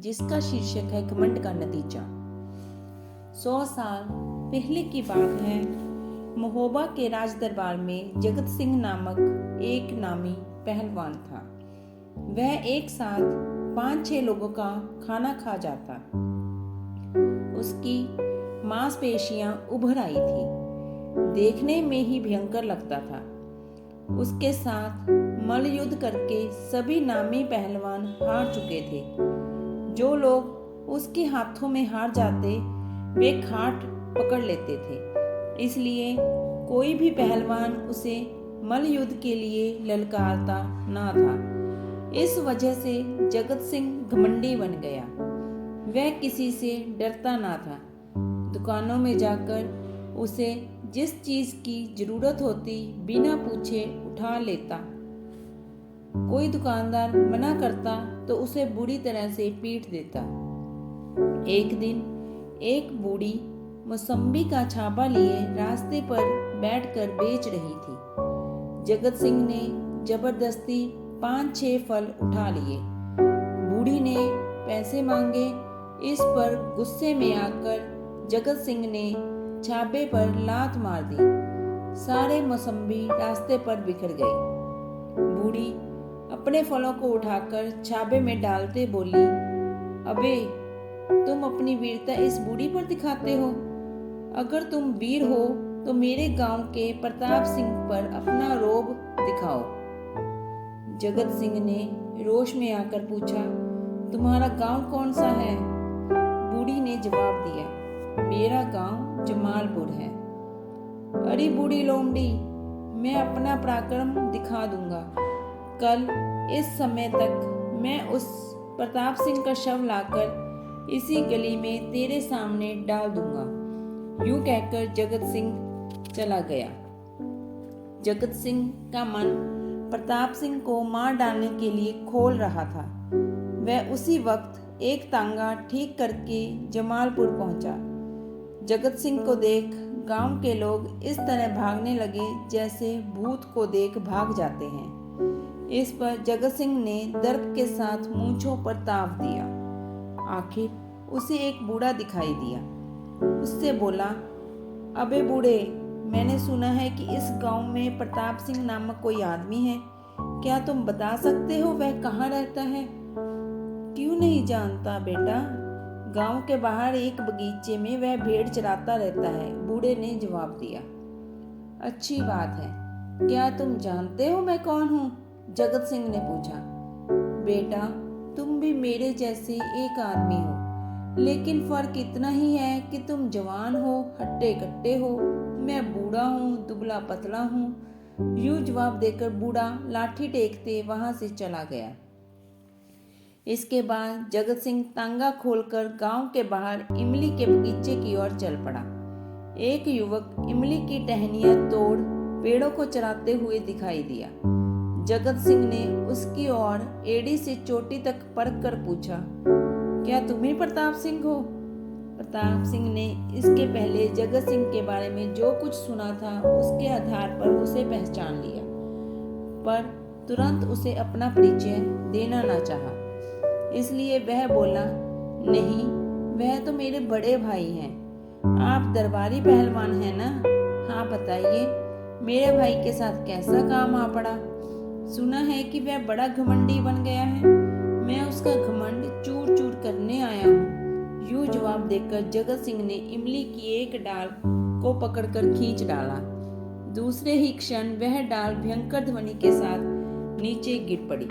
जिसका शीर्षक है घमंड का नतीजा। 100 साल पहले की बात है। महोबा के राज दरबार में जगत सिंह नामक एक नामी पहलवान था। वह एक साथ 5-6 लोगों का खाना खा जाता। उसकी मांसपेशियां उभर आई थी, देखने में ही भयंकर लगता था। उसके साथ मल्ल युद्ध करके सभी नामी पहलवान हार चुके थे। जो लोग उसके हाथों में हार जाते वे खाट पकड़ लेते थे, इसलिए कोई भी पहलवान उसे मल्ल युद्ध के लिए ललकारता ना था। इस वजह से जगत सिंह घमंडी बन गया। वह किसी से डरता ना था। दुकानों में जाकर उसे जिस चीज की जरूरत होती बिना पूछे उठा लेता। कोई दुकानदार मना करता तो उसे बुरी तरह से पीट देता। एक दिन एक बूढ़ी मौसम्बी का छाबा लिए रास्ते पर बैठकर बेच रही थी। जगत सिंह ने जबरदस्ती 5-6 फल उठा लिए। बूढ़ी ने पैसे मांगे। इस पर गुस्से में आकर जगत सिंह ने छाबे पर लात मार दी। सारे मौसम्बी रास्ते पर बिखर गए। बूढ़ी अपने फलों को उठाकर छाबे में डालते बोली, अबे तुम अपनी वीरता इस बूढ़ी पर दिखाते हो। अगर तुम वीर हो तो मेरे गांव के प्रताप सिंह पर अपना रोब दिखाओ। जगत सिंह ने रोष में आकर पूछा, तुम्हारा गांव कौन सा है? बूढ़ी ने जवाब दिया, मेरा गांव जमालपुर है। अरे बूढ़ी लोमड़ी, मैं अपना पराक्रम दिखा दूंगा। कल इस समय तक मैं उस प्रताप सिंह का शव लाकर इसी गली में तेरे सामने डाल दूंगा। यूं कहकर जगत सिंह चला गया। जगत सिंह का मन प्रताप सिंह को मार डालने के लिए खोल रहा था। वह उसी वक्त एक तांगा ठीक करके जमालपुर पहुंचा। जगत सिंह को देख गांव के लोग इस तरह भागने लगे जैसे भूत को देख भाग जाते हैं। इस पर जगत सिंह ने दर्प के साथ मूंछों पर ताव दिया। आखिर उसे एक बूढ़ा दिखाई दिया। उससे बोला, अबे बूढ़े, मैंने सुना है कि इस गांव में प्रताप सिंह नामक कोई आदमी है। क्या तुम बता सकते हो वह कहाँ रहता है? क्यों नहीं जानता बेटा, गांव के बाहर एक बगीचे में वह भेड़ चराता रहता है, बूढ़े ने जवाब दिया। अच्छी बात है, क्या तुम जानते हो मैं कौन हूँ? जगत सिंह ने पूछा। बेटा, तुम भी मेरे जैसे एक आदमी हो, लेकिन फर्क इतना ही है कि तुम जवान हो, हट्टे कट्टे हो, मैं बूढ़ा हूँ, दुबला पतला हूँ। यूं जवाब देकर बूढ़ा लाठी टेकते वहां से चला गया। इसके बाद जगत सिंह तांगा खोलकर गांव के बाहर इमली के बगीचे की ओर चल पड़ा। एक युवक इमली की टहनियां तोड़ पेड़ों को चराते हुए दिखाई दिया। जगत सिंह ने उसकी ओर एड़ी से चोटी तक परख कर पूछा, क्या तुम ही प्रताप सिंह हो? प्रताप सिंह ने इसके पहले जगत सिंह के बारे में जो कुछ सुना था उसके आधार पर उसे पहचान लिया, पर तुरंत उसे अपना परिचय देना ना चाहा। इसलिए वह बोला, नहीं, वह तो मेरे बड़े भाई हैं। आप दरबारी पहलवान हैं ना? हाँ बताइए, मेरे भाई के साथ कैसा काम आ पड़ा? सुना है कि वह बड़ा घमंडी बन गया है। मैं उसका घमंड चूर चूर करने आया हूँ। यूं जवाब देकर जगत सिंह ने इमली की एक डाल को पकड़कर खींच डाला। दूसरे ही क्षण वह डाल भयंकर ध्वनि के साथ नीचे गिर पड़ी।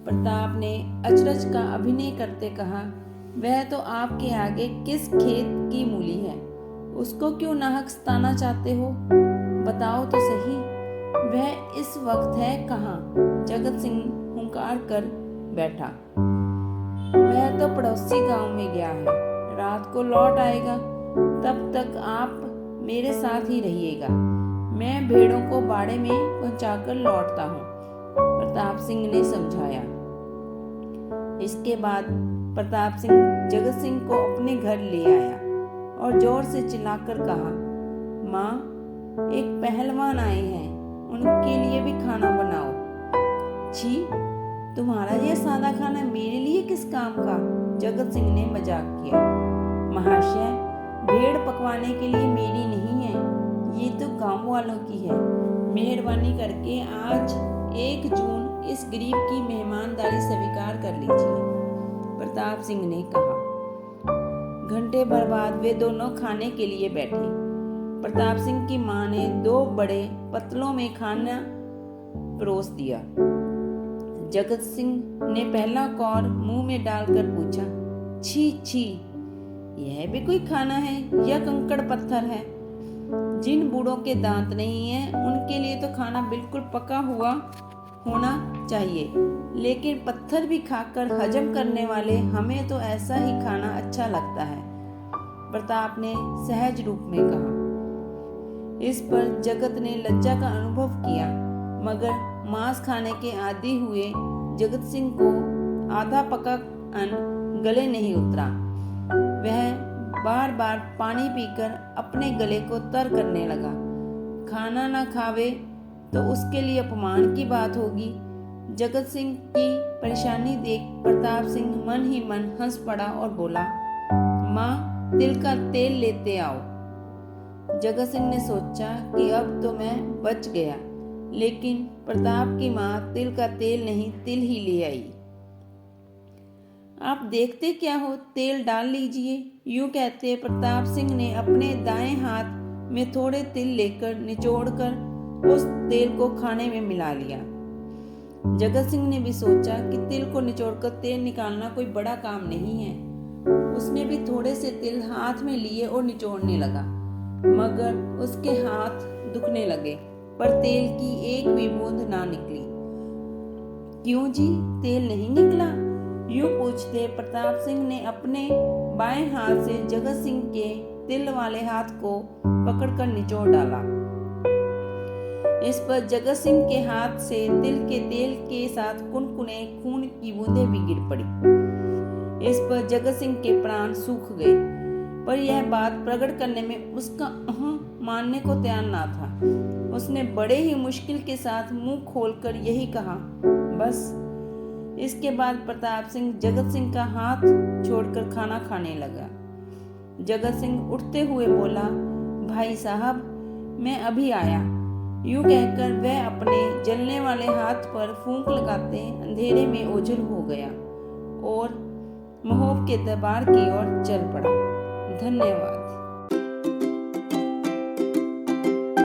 प्रताप ने अचरज का अभिनय करते कहा, वह तो आपके आगे किस खेत की मूली है, उसको क्यों नाहक सताना चाहते हो? बताओ तो सही, वह इस वक्त है कहाँ? जगत सिंह हुंकार कर बैठा। वह तो पड़ोसी गांव में गया है, रात को लौट आएगा। तब तक आप मेरे साथ ही रहिएगा। मैं भेड़ों को बाड़े में पहुंचाकर लौटता हूँ, प्रताप सिंह ने समझाया। इसके बाद प्रताप सिंह जगत सिंह को अपने घर ले आया और जोर से चिल्लाकर कहा, माँ, एक पहलवान आए हैं, उनके लिए भी खाना बनाओ। छी, तुम्हारा यह सादा खाना मेरे लिए किस काम का? जगत सिंह ने मजाक किया। महाशय, भेड़ पकवाने के लिए मेरी नहीं है, ये तो गांव वालों की है। मेहरबानी करके आज 1 जून इस गरीब की मेहमानदारी स्वीकार कर लीजिए, प्रताप सिंह ने कहा। घंटे भर बाद वे दोनों खाने के लिए बैठे। प्रताप सिंह की मां ने 2 बड़े पतलों में खाना परोस दिया। जगत सिंह ने पहला कौर मुंह में डालकर पूछा, छी छी, यह भी कोई खाना है या कंकड़ पत्थर है? जिन बूढ़ों के दांत नहीं है उनके लिए तो खाना बिल्कुल पका हुआ होना चाहिए, लेकिन पत्थर भी खाकर हजम करने वाले हमें तो ऐसा ही खाना अच्छा लगता है, प्रताप ने सहज रूप में कहा। इस पर जगत ने लज्जा का अनुभव किया, मगर मांस खाने के आदी हुए जगत सिंह को आधा पका अन्न गले नहीं उतरा। वह बार बार पानी पीकर अपने गले को तर करने लगा। खाना ना खावे तो उसके लिए अपमान की बात होगी। जगत सिंह की परेशानी देख प्रताप सिंह मन ही मन हंस पड़ा और बोला, माँ, तिल का तेल लेते आओ। जगत सिंह ने सोचा कि अब तो मैं बच गया, लेकिन प्रताप की माँ तिल का तेल नहीं, तिल ही ले आई। आप देखते क्या हो, तेल डाल लीजिए। यूं कहते प्रताप सिंह ने अपने दाएं हाथ में थोड़े तिल लेकर निचोड़कर उस तेल को खाने में मिला लिया। जगत सिंह ने भी सोचा कि तिल को निचोड़कर तेल निकालना कोई बड़ा काम नहीं है। उसने भी थोड़े से तिल हाथ में लिए और निचोड़ने लगा, मगर उसके हाथ दुखने लगे, पर तेल की एक भी बूंद ना निकली। क्यों जी, तेल नहीं निकला? यूं पूछते प्रताप सिंह ने अपने बाएं हाथ से जगत सिंह के तिल वाले हाथ को पकड़कर निचोड़ डाला। इस पर जगत सिंह के हाथ से तिल के तेल के साथ कुनकुने खून की बूंदें भी गिर पड़ी। इस पर जगत सिंह के प्राण सूख गए, पर यह बात प्रकट करने में उसका मानने को तैयार ना था। उसने बड़े ही मुश्किल के साथ मुंह खोलकर यही कहा, बस। इसके बाद प्रताप सिंह जगत सिंह का हाथ छोड़कर खाना खाने लगा। जगत सिंह उठते हुए बोला, भाई साहब, मैं अभी आया। यूं कहकर वह अपने जलने वाले हाथ पर फूंक लगाते अंधेरे में ओझल हो गया और महोब के दरबार की ओर चल पड़ा। धन्यवाद।